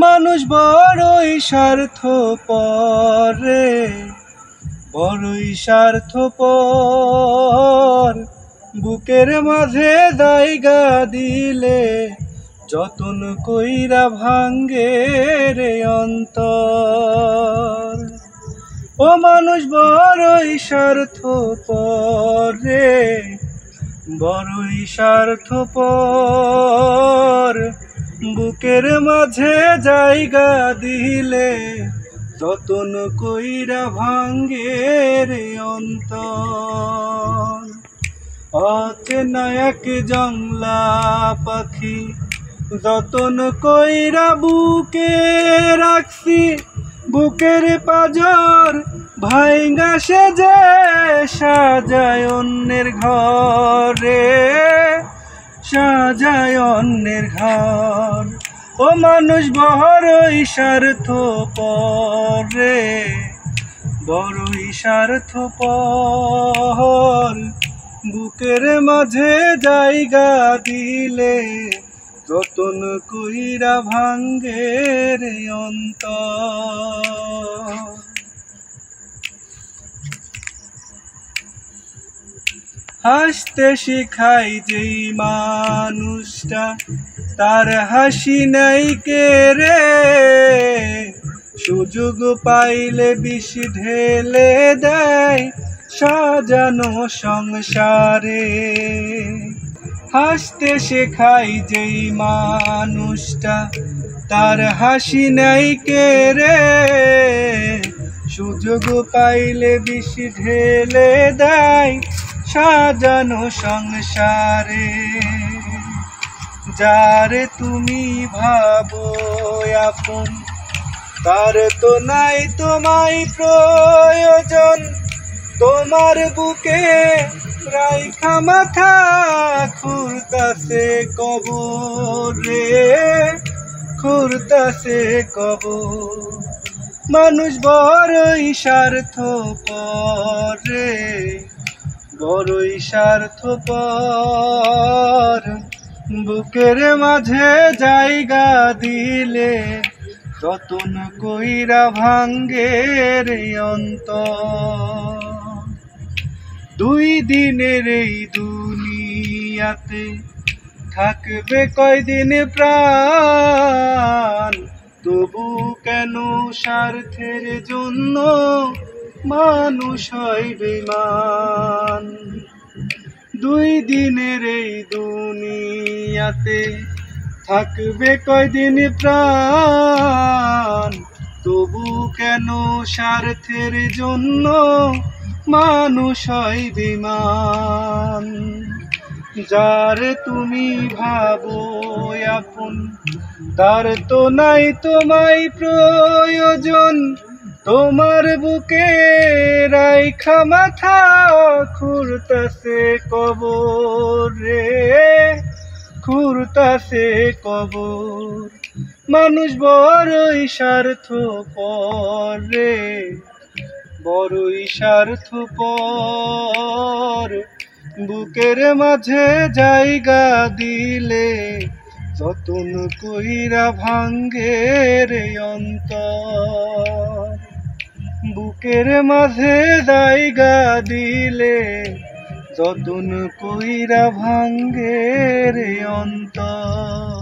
মানুষ বড়ই স্বার্থপর রে, বড়ই স্বার্থপর। বুকের মাঝে জায়গা দিলে যতন কইরা ভাঙ্গে রে অন্তর। ও মানুষ বড়ই স্বার্থপর রে, বড়ই স্বার্থপর। বুকের মাঝে জায়গা দিলে যতন কইরা ভাঙ্গে রে অন্তর। অচেনা এক জংলা পাখি যতন কইরা বুকে রাখছি, বুকের পাজর ভাইঙ্গা সে যে সাজায় অন্যের ঘরে, সাজায় অন্যের ঘর। ও মানুষ বড়ই স্বার্থপর রে, বড়ই স্বার্থপর। বুকের মাঝে জায়গা দিলে যতন কইরা ভাঙ্গে রে অন্তর। হাসতে শিখাই যেই মানুষটা তার হাসি নাই কে রে, সুযোগ পাইলে বিষ ঢেলে দেয় সাজানো সংসারে। হাসতে শেখাই যেই মানুষটা তার হাসি নাই কে রে, সুযোগ পাইলে বিষ ঢেলে দেয় সাজানো সংসারে। যারে তুমি ভাবো আপন তার তো নাই তোমায় প্রয়োজন, তোমার বুকে রাইখা মাথা খুঁড়তাছে কবর রে, খুঁড়তাছে কবর। মানুষ বড়ই স্বার্থপর রে, বড়ই স্বার্থপর। বুকের মাঝে জায়গা দিলে যতন কইরা ভাঙ্গে রে অন্তর। দুই দিনের এই দুনিয়াতে থাকবে কয়দিন প্রাণ, তবু কেন স্বার্থের জন্য মানুষ হয় বেঈমান। দুই দিনের এই দুনিয়াতে থাকবে কয়দিন প্রাণ, তবু কেন স্বার্থের জন্য মানুষ হয় বেঈমান। যারে তুমি ভাবো আপন তার তো নাই তোমায় প্রয়োজন, তোমার বুকে রাইখা মাথা খুঁড়তাছে কবর রে, খুঁড়তাছে কবর। মানুষ বড়ই স্বার্থপর রে, বড়ই স্বার্থপর। বুকের মাঝে জায়গা দিলে যতন কইরা ভাঙ্গে রে অন্তর। বুকের মাঝে জায়গা দিলে যতন কইরা ভাঙ্গে রে অন্তর।